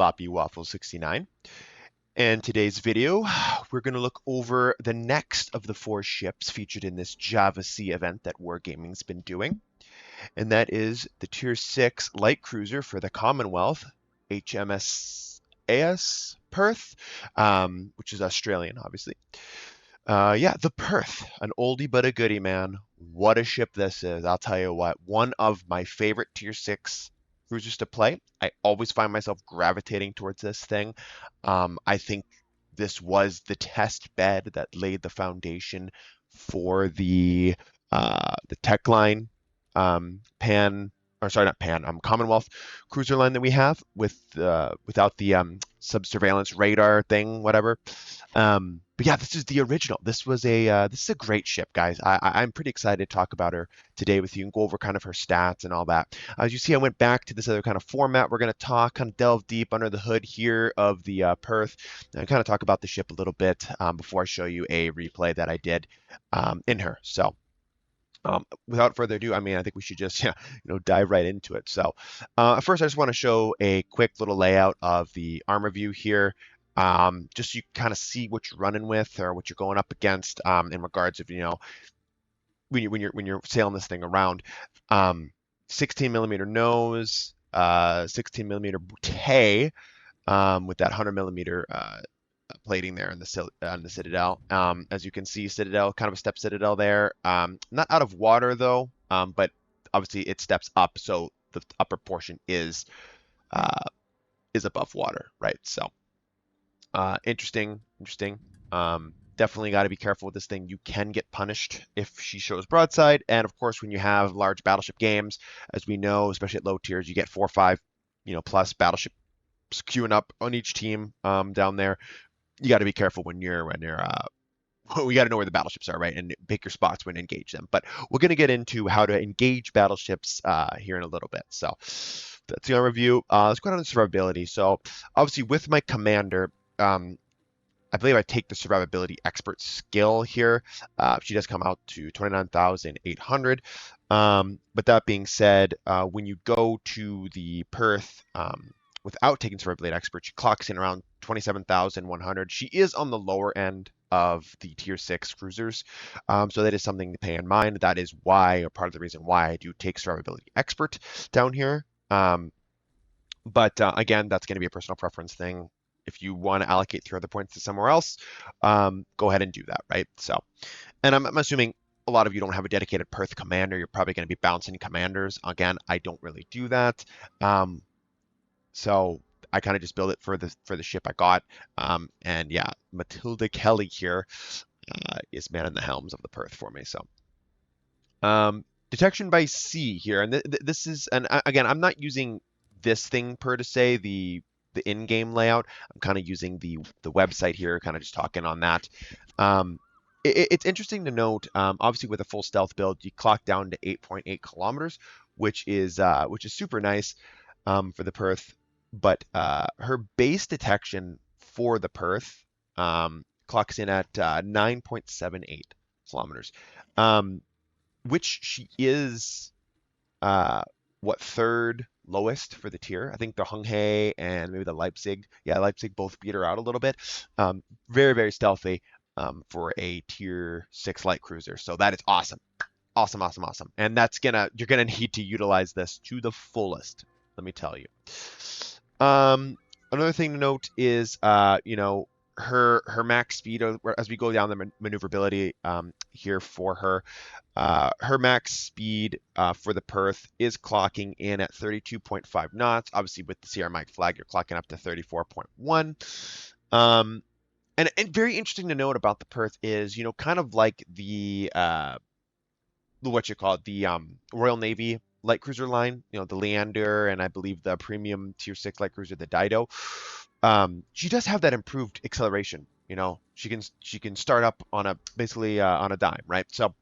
Sloppy Waffle 69. In today's video, we're going to look over the next of the 4 ships featured in this Java C event that Wargaming's been doing, and that is the Tier 6 light cruiser for the Commonwealth, HMS AS Perth, which is Australian, obviously. Yeah, the Perth, an oldie but a goodie, man. What a ship this is. I'll tell you what, one of my favorite Tier 6 cruisers to play. I always find myself gravitating towards this thing. I think this was the test bed that laid the foundation for the tech line Commonwealth cruiser line that we have without the sub-surveillance radar thing, whatever. But yeah, this is the original. This is a great ship, guys. I'm pretty excited to talk about her today with you and go over kind of her stats and all that. As you see, I went back to this other kind of format. We're going to kind of delve deep under the hood here of the Perth and kind of talk about the ship a little bit before I show you a replay that I did in her. So without further ado, I think we should just dive right into it. So first, I just want to show a quick little layout of the armor view here. Just so you kind of see what you're running with or what you're going up against in regards of when you're sailing this thing around. 16 millimeter nose, 16 millimeter bouquet with that 100 millimeter plating there on the Citadel. As you can see, Citadel, kind of a step Citadel there. Not out of water though, but obviously it steps up, so the upper portion is above water, right? So interesting. Definitely got to be careful with this thing. You can get punished if she shows broadside, and of course when you have large battleship games, as we know, especially at low tiers, you get 4 or 5 plus battleships queuing up on each team down there. You got to be careful when you're we got to know where the battleships are, right, and pick your spots when to engage them. But we're going to get into how to engage battleships here in a little bit. So that's the overview. Let's go down to survivability. So obviously with my commander, I believe I take the survivability expert skill here. She does come out to 29,800. But that being said, when you go to the Perth without taking survivability expert, she clocks in around 27,100. She is on the lower end of the tier 6 cruisers, so that is something to pay in mind. That is why, or part of the reason why, I do take survivability expert down here. But again, that's going to be a personal preference thing. If you want to allocate 3 other points to somewhere else, go ahead and do that, right? So, and I'm assuming a lot of you don't have a dedicated Perth commander. You're probably going to be bouncing commanders. Again, I don't really do that. So I kind of just build it for the ship I got. And yeah, Matilda Kelly here is manning the helms of the Perth for me. So detection by sea here, and this is, and again, I'm not using this thing per se, the in-game layout. I'm kind of using the website here, kind of just talking on that. It's interesting to note, obviously with a full stealth build, you clock down to 8.8 kilometers, which is super nice for the Perth. But her base detection for the Perth clocks in at 9.78 kilometers, which she is third lowest for the tier. I think the Hunghe and maybe the Leipzig, Leipzig both beat her out a little bit. Very, very stealthy for a tier 6 light cruiser. So that is awesome. Awesome. And you're gonna need to utilize this to the fullest, let me tell you. Another thing to note is, her max speed, as we go down the maneuverability here for her, her max speed for the Perth is clocking in at 32.5 knots. Obviously, with the Sierra Mike flag, you're clocking up to 34.1. And very interesting to note about the Perth is, kind of like the Royal Navy light cruiser line, the Leander, and I believe the premium tier 6 light cruiser, the Dido. She does have that improved acceleration. She can start up on basically on a dime, right? So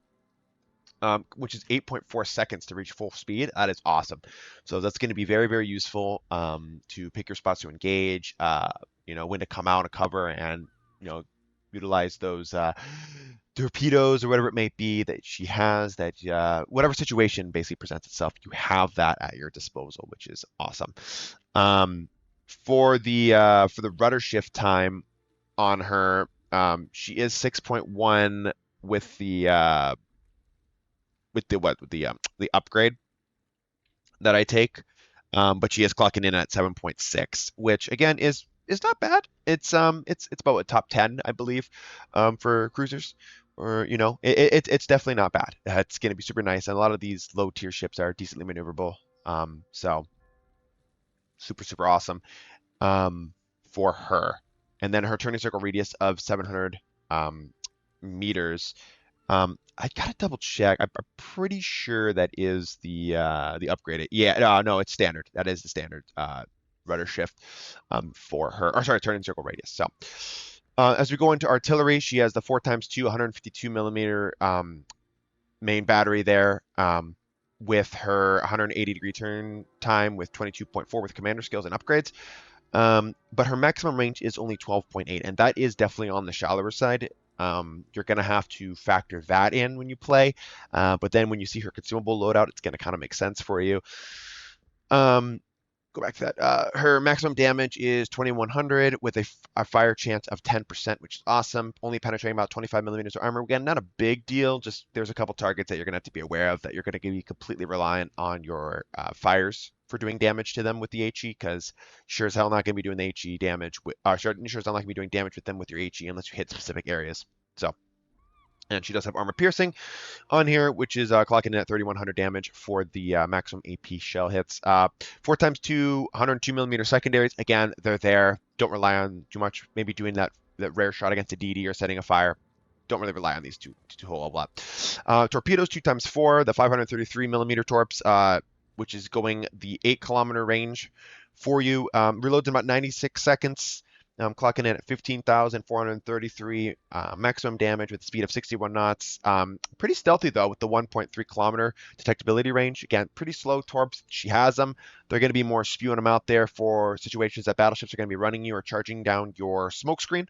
which is 8.4 seconds to reach full speed. That is awesome. So that's going to be very, very useful to pick your spots to engage, when to come out of cover and, utilize those torpedoes or whatever it may be that she has, that whatever situation basically presents itself, you have that at your disposal, which is awesome. For the rudder shift time on her, she is 6.1 with the upgrade that I take, but she is clocking in at 7.6, which again is not bad. It's about a top 10, I believe, for cruisers. Or it's definitely not bad. It's going to be super nice, and a lot of these low tier ships are decently maneuverable. So super awesome um, for her. And then her turning circle radius of 700 meters. I gotta double check. I'm pretty sure that is the upgraded. Yeah, no, it's standard. That is the standard rudder shift for her. Or sorry, turning circle radius. So as we go into artillery, she has the 4x2 152 millimeter main battery there. With her 180-degree turn time with 22.4 with commander skills and upgrades. But her maximum range is only 12.8, and that is definitely on the shallower side. You're going to have to factor that in when you play. But then when you see her consumable loadout, it's going to kind of make sense for you. Go back to that. Her maximum damage is 2100 with a fire chance of 10%, which is awesome. Only penetrating about 25 millimeters of armor. Again, not a big deal. Just there's a couple targets that you're going to have to be aware of that you're going to be completely reliant on your fires for doing damage to them with the HE, because sure as hell not going to be doing the HE damage. Sure as hell not going to be doing damage with them with your HE unless you hit specific areas. So, and she does have armor piercing on here, which is clocking in at 3,100 damage for the maximum AP shell hits. 4x2, 102 millimeter secondaries. Again, they're there. Don't rely on too much. Maybe doing that rare shot against a DD or setting a fire. Don't really rely on these two a whole lot. Torpedoes 2x4, the 533 millimeter torps, which is going the 8-kilometer range for you. Reloads in about 96 seconds. Clocking in at 15,433 maximum damage with a speed of 61 knots. Pretty stealthy, though, with the 1.3 kilometer detectability range. Again, pretty slow torps. She has them. They're going to be more spewing them out there for situations that battleships are going to be running you or charging down your smoke screen.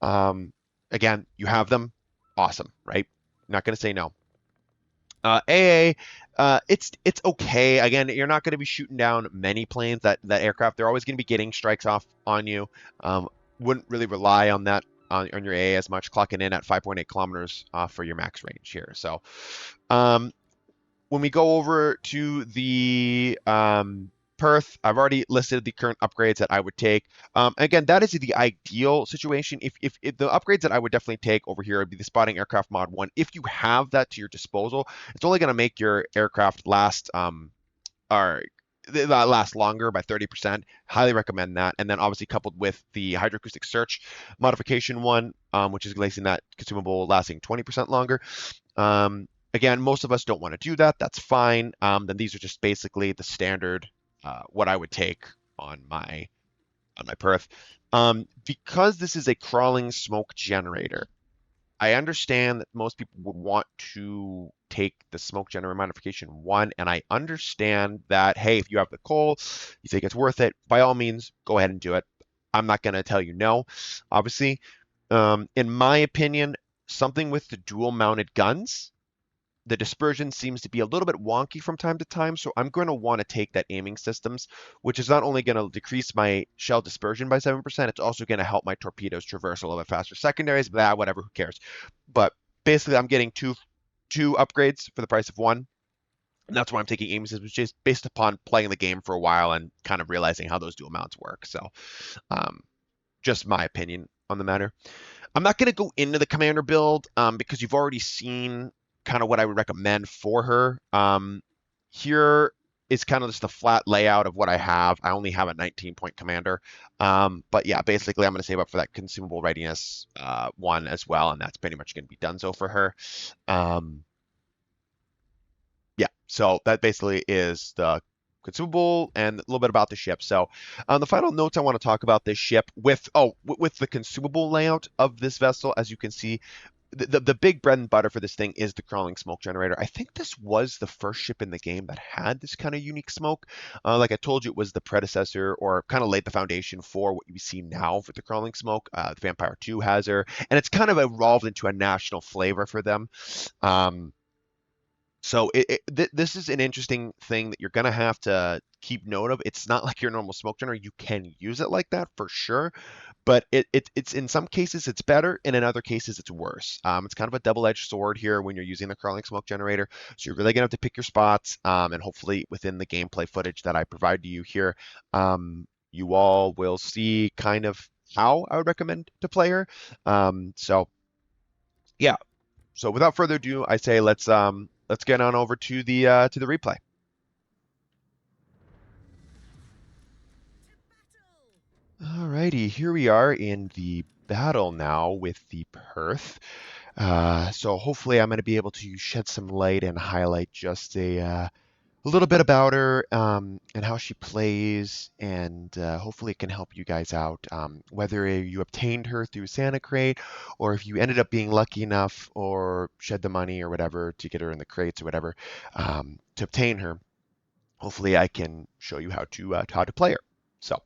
Again, you have them. Awesome, right? Not going to say no. AA, it's okay. Again, you're not going to be shooting down many planes. That aircraft, they're always going to be getting strikes off on you. Wouldn't really rely on that on your AA as much. Clocking in at 5.8 kilometers for your max range here. So, when we go over to the Perth, I've already listed the current upgrades that I would take. Again, that is the ideal situation. If the upgrades that I would definitely take over here would be the spotting aircraft mod 1. If you have that to your disposal, it's only going to make your aircraft last last longer by 30%. Highly recommend that. And then obviously coupled with the hydroacoustic search modification 1, which is placing that consumable lasting 20% longer. Again, most of us don't want to do that. That's fine. Then these are just basically the standard what I would take on my Perth. Because this is a crawling smoke generator, I understand that most people would want to take the smoke generator modification 1, and I understand that, hey, if you have the coal, you think it's worth it, by all means, go ahead and do it. I'm not going to tell you no, obviously. In my opinion, something with the dual mounted guns, the dispersion seems to be a little bit wonky from time to time, so I'm going to want to take that aiming systems, which is not only going to decrease my shell dispersion by 7%, it's also going to help my torpedoes traverse a little bit faster. Secondaries, blah, whatever, who cares? But basically, I'm getting two upgrades for the price of 1. And that's why I'm taking aiming systems, just based upon playing the game for a while and kind of realizing how those dual mounts work. So, just my opinion on the matter. I'm not going to go into the commander build because you've already seen kind of what I would recommend for her. Here is kind of just the flat layout of what I have. I only have a 19-point commander. But yeah, basically I'm going to save up for that consumable readiness 1 as well, and that's pretty much going to be done so for her. Yeah, so that basically is the consumable and a little bit about the ship. So the final notes I want to talk about this ship with the consumable layout of this vessel. As you can see, the big bread and butter for this thing is the crawling smoke generator. I think this was the first ship in the game that had this kind of unique smoke. Like I told you, it was the predecessor, or kind of laid the foundation for what you see now for the crawling smoke. The Vampire 2 has her, and it's kind of evolved into a national flavor for them. So this is an interesting thing that you're going to have to keep note of. It's not like your normal smoke generator. You can use it like that for sure, but it's in some cases it's better, and in other cases it's worse. It's kind of a double-edged sword here when you're using the crawling smoke generator. So you're really going to have to pick your spots, and hopefully within the gameplay footage that I provide to you here, you all will see kind of how I would recommend to play her. So yeah, so without further ado, I say let's get on over to the replay. Alrighty, here we are in the battle now with the Perth. So hopefully I'm going to be able to shed some light and highlight just a little bit about her, and how she plays, and hopefully it can help you guys out, whether you obtained her through Santa Crate, or if you ended up being lucky enough or shed the money or whatever to get her in the crates or whatever, to obtain her. Hopefully I can show you how to play her. So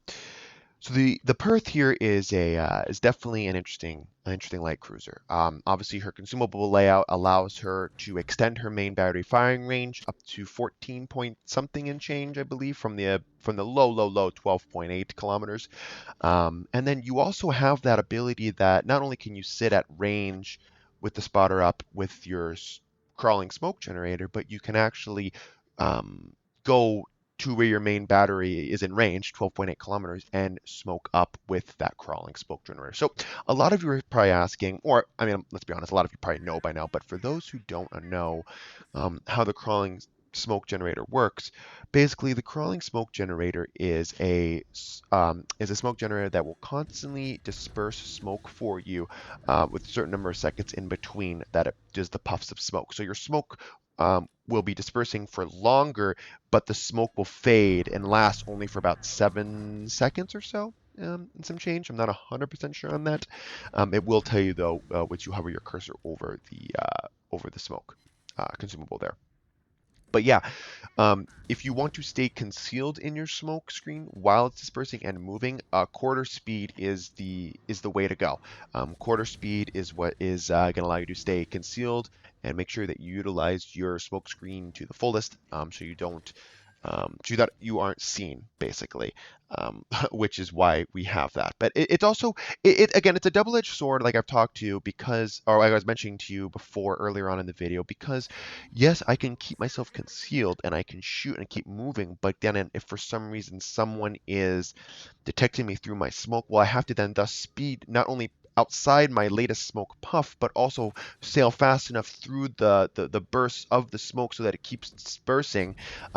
the Perth here is definitely an interesting light cruiser. Obviously, her consumable layout allows her to extend her main battery firing range up to 14 point something and change, I believe, from the low 12.8 kilometers. And then you also have that ability that not only can you sit at range with the spotter up with your crawling smoke generator, but you can actually um, go to where your main battery is in range, 12.8 kilometers, and smoke up with that crawling smoke generator. So a lot of you are probably asking, or I mean, let's be honest, a lot of you probably know by now, but for those who don't know how the crawling smoke generator works, basically the crawling smoke generator is a smoke generator that will constantly disperse smoke for you with a certain number of seconds in between that it does the puffs of smoke. So your smoke will be dispersing for longer, but the smoke will fade and last only for about 7 seconds or so. And some change. I'm not 100% sure on that. It will tell you though, once you hover your cursor over the smoke consumable there. But yeah, if you want to stay concealed in your smoke screen while it's dispersing and moving, quarter speed is the way to go. Quarter speed is what is going to allow you to stay concealed and make sure that you utilize your smoke screen to the fullest, so you don't so that you aren't seen basically, which is why we have that. But it's also again, it's a double-edged sword, like I've talked to you because, or like I was mentioning to you before earlier on in the video, because yes, I can keep myself concealed and I can shoot and keep moving, but then if for some reason someone is detecting me through my smoke, well, I have to then thus speed not only outside my latest smoke puff, but also sail fast enough through the bursts of the smoke so that it keeps dispersing,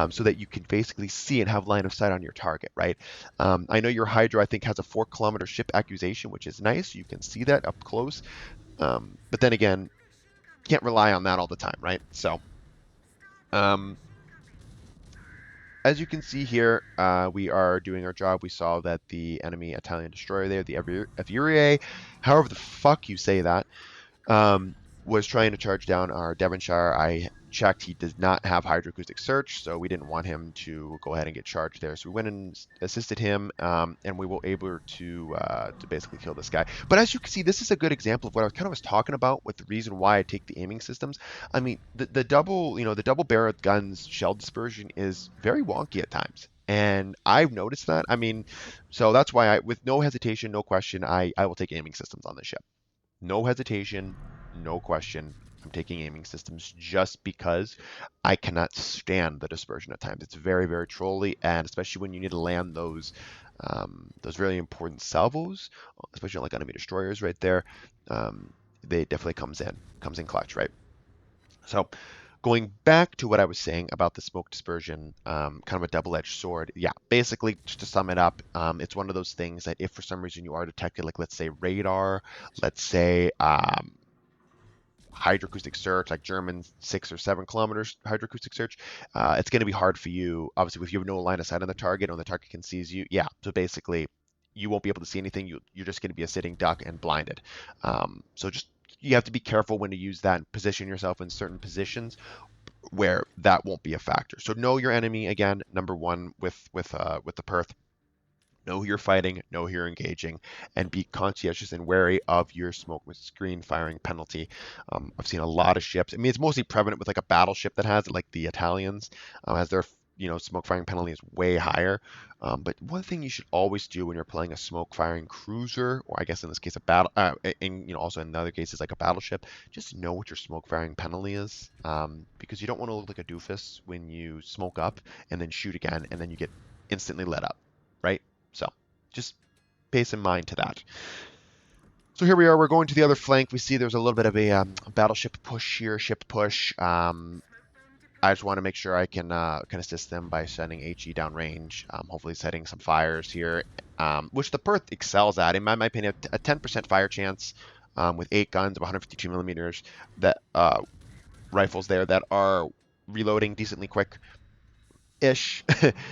so that you can basically see and have line of sight on your target, right? I know your Hydra, I think, has a 4 kilometer ship accusation, which is nice. You can see that up close. But then again, can't rely on that all the time, right? So, um, as you can see here, we are doing our job. We saw that the enemy Italian destroyer there, the Evurier, however the fuck you say that, was trying to charge down our Devonshire. I checked, he does not have hydroacoustic search, so we didn't want him to go ahead and get charged there. So we went and assisted him, and we were able to basically kill this guy. But as you can see, this is a good example of what I was kind of talking about with the reason why I take the aiming systems. I mean, the double, the double barrel guns shell dispersion is very wonky at times. And I've noticed that. I mean, so that's why with no hesitation, no question, I will take aiming systems on this ship. No hesitation, no question. I'm taking aiming systems just because I cannot stand the dispersion at times. It's very, very trolly, and especially when you need to land those really important salvos, especially like enemy destroyers right there. They definitely comes in clutch, right? So going back to what I was saying about the smoke dispersion, kind of a double-edged sword. Yeah, basically, just to sum it up, it's one of those things that if for some reason you are detected, like let's say radar, let's say hydroacoustic search, like German 6 or 7 kilometers hydroacoustic search, it's going to be hard for you. Obviously, if you have no line of sight on the target, or the target can seize you, yeah. So basically, you won't be able to see anything. You're just going to be a sitting duck and blinded. So just you have to be careful when to use that and position yourself in certain positions where that won't be a factor. So know your enemy again. Number one with the Perth. Know who you're fighting, know who you're engaging, and be conscientious and wary of your smoke screen firing penalty. I've seen a lot of ships. I mean, it's mostly prevalent with like a battleship that has it, like the Italians, as their smoke firing penalty is way higher. But one thing you should always do when you're playing a smoke firing cruiser, or I guess in this case a battle, also in other cases like a battleship, just know what your smoke firing penalty is, because you don't want to look like a doofus when you smoke up and then shoot again, and then you get instantly lit up, right? So just pay some mind to that. So here we are. We're going to the other flank. We see there's a little bit of a battleship push here, ship push. I just want to make sure I can assist them by sending HE downrange, hopefully setting some fires here, which the Perth excels at. In my opinion, a 10% fire chance with 8 guns of 152 millimeters, that rifles there that are reloading decently quick. Ish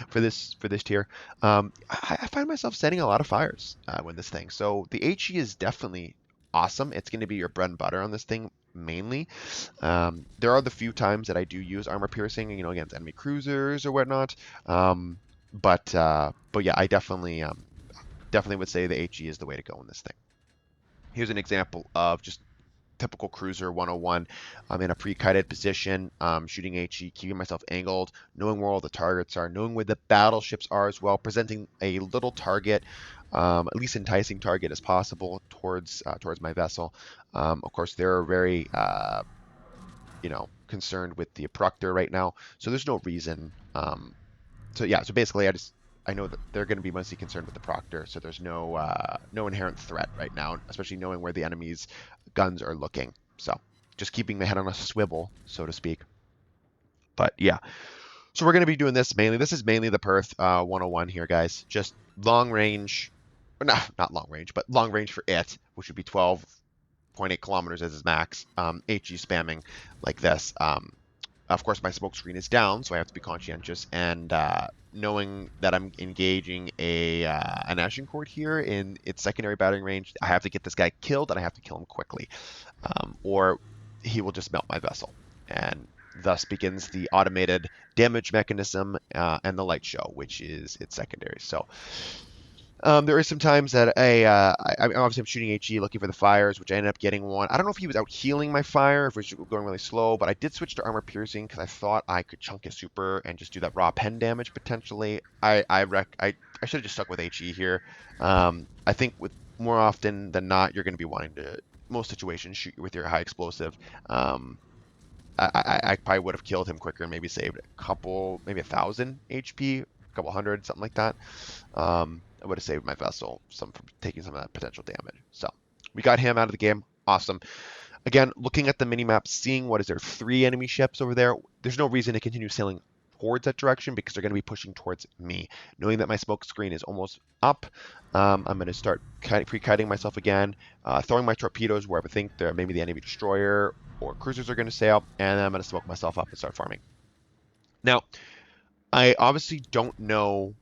for this tier. I find myself setting a lot of fires when this thing. So the HE is definitely awesome. It's going to be your bread and butter on this thing mainly. There are the few times that I do use armor piercing, against enemy cruisers or whatnot. But yeah, I definitely would say the HE is the way to go in this thing. Here's an example of just typical cruiser 101. I'm in a pre-kited position, shooting HE, keeping myself angled, knowing where all the targets are, knowing where the battleships are as well, presenting a little target, at least enticing target as possible towards my vessel. Of course, they're very concerned with the proctor right now, so there's no reason. So basically, I know that they're going to be mostly concerned with the proctor, so there's no inherent threat right now, especially knowing where the enemy's guns are looking. So just keeping my head on a swivel, so to speak. But yeah, so we're going to be doing this mainly. This is mainly the Perth 101 here, guys. Just long range, or not long range, but long range for it, which would be 12.8 kilometers as his max. HE spamming like this. Of course, my smoke screen is down, so I have to be conscientious. And knowing that I'm engaging an Agincourt here in its secondary battering range, I have to get this guy killed, and I have to kill him quickly, or he will just melt my vessel. And thus begins the automated damage mechanism and the light show, which is its secondary. So there is some times that I'm shooting HE looking for the fires, which I ended up getting one. I don't know if he was out healing my fire, if it was going really slow, but I did switch to armor piercing because I thought I could chunk his super and just do that raw pen damage potentially. I should have just stuck with HE here. I think with more often than not, you're going to be wanting to, most situations, shoot with your high explosive. I probably would have killed him quicker and maybe saved a couple, maybe 1,000 HP, a couple hundred, something like that. I would have saved my vessel from taking some of that potential damage. So we got him out of the game. Awesome. Again, looking at the minimap, seeing what is there, 3 enemy ships over there. There's no reason to continue sailing towards that direction because they're going to be pushing towards me. Knowing that my smoke screen is almost up, I'm going to start pre-kiting myself again, throwing my torpedoes wherever I think maybe the enemy destroyer or cruisers are going to sail, and then I'm going to smoke myself up and start farming. Now, I obviously don't know.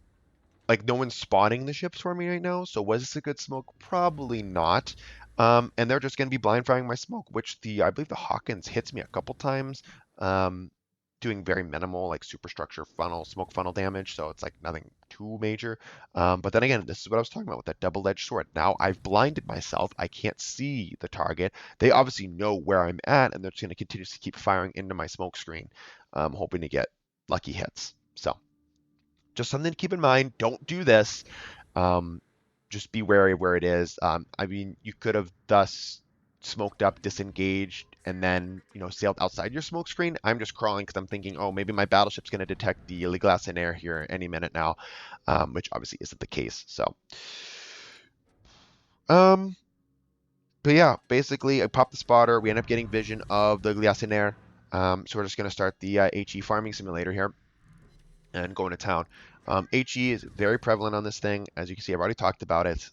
Like, no one's spotting the ships for me right now, so was this a good smoke? Probably not. And they're just going to be blind firing my smoke, which I believe the Hawkins hits me a couple times, doing very minimal, like, superstructure smoke funnel damage, so it's like nothing too major. But then again, this is what I was talking about with that double-edged sword. Now I've blinded myself. I can't see the target. They obviously know where I'm at, and they're just going to continuously keep firing into my smoke screen, hoping to get lucky hits. So just something to keep in mind. Don't do this. Just be wary of where it is. I mean, you could have thus smoked up, disengaged, and then sailed outside your smoke screen. I'm just crawling because I'm thinking, oh, maybe my battleship's going to detect the Le Glacenaire here any minute now, which obviously isn't the case. So, but yeah, basically, I popped the spotter. We end up getting vision of the Glacenaire. So we're just going to start the HE farming simulator here and going to town. HE is very prevalent on this thing. As you can see, I've already talked about it.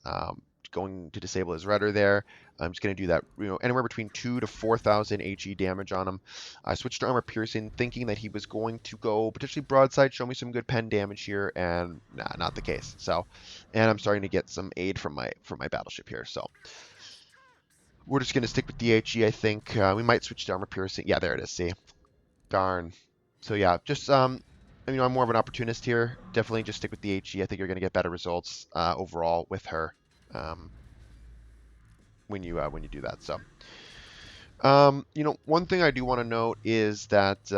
Going to disable his rudder there. I'm just going to do that, anywhere between 2,000 to 4,000 HE damage on him. I switched to armor piercing, thinking that he was going to go potentially broadside, show me some good pen damage here, and nah, not the case. So, and I'm starting to get some aid from my battleship here. So we're just going to stick with the HE, I think. We might switch to armor piercing. Yeah, there it is. See, darn. So yeah, just I'm more of an opportunist here. Definitely just stick with the HE. I think you're going to get better results overall with her um, when you do that. So. One thing I do want to note is that,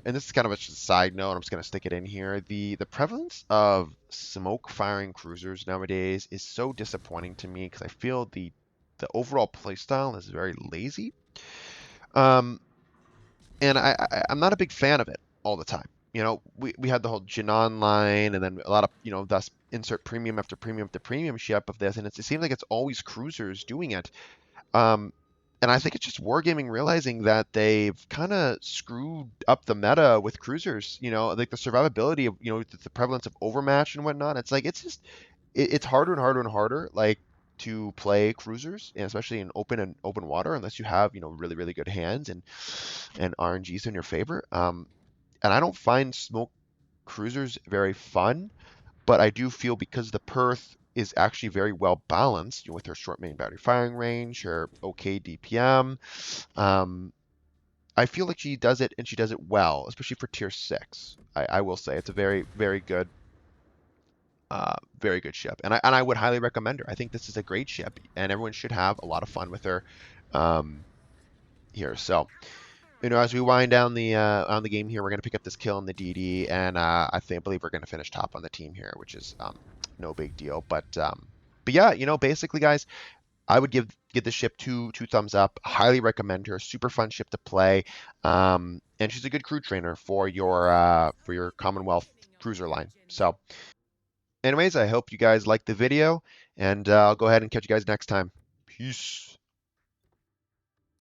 and this is kind of just a side note, I'm just going to stick it in here. The prevalence of smoke firing cruisers nowadays is so disappointing to me because I feel the overall playstyle is very lazy. Um, and I'm not a big fan of it all the time. We had the whole Jinan line, and then a lot of, thus insert premium after premium after premium ship of this, and it seems like it's always cruisers doing it. Um, and I think it's just Wargaming realizing that they've kind of screwed up the meta with cruisers. Like the survivability of, the prevalence of overmatch and whatnot. It's like it's harder and harder and harder, like to play cruisers, and especially in open water, unless you have, really really good hands and RNGs in your favor. And I don't find smoke cruisers very fun. But I do feel because the Perth is actually very well balanced, with her short main battery firing range, her okay DPM. Um, I feel like she does it and she does it well, especially for tier 6. I will say it's a very, very good ship, and I would highly recommend her. I think this is a great ship, and everyone should have a lot of fun with her um, here. So, as we wind down the game here, we're going to pick up this kill in the DD, and I believe we're going to finish top on the team here, which is no big deal. But yeah, basically, guys, I would give the ship two thumbs up. Highly recommend her. Super fun ship to play, and she's a good crew trainer for your Commonwealth cruiser line. So, anyways, I hope you guys liked the video, and I'll go ahead and catch you guys next time. Peace.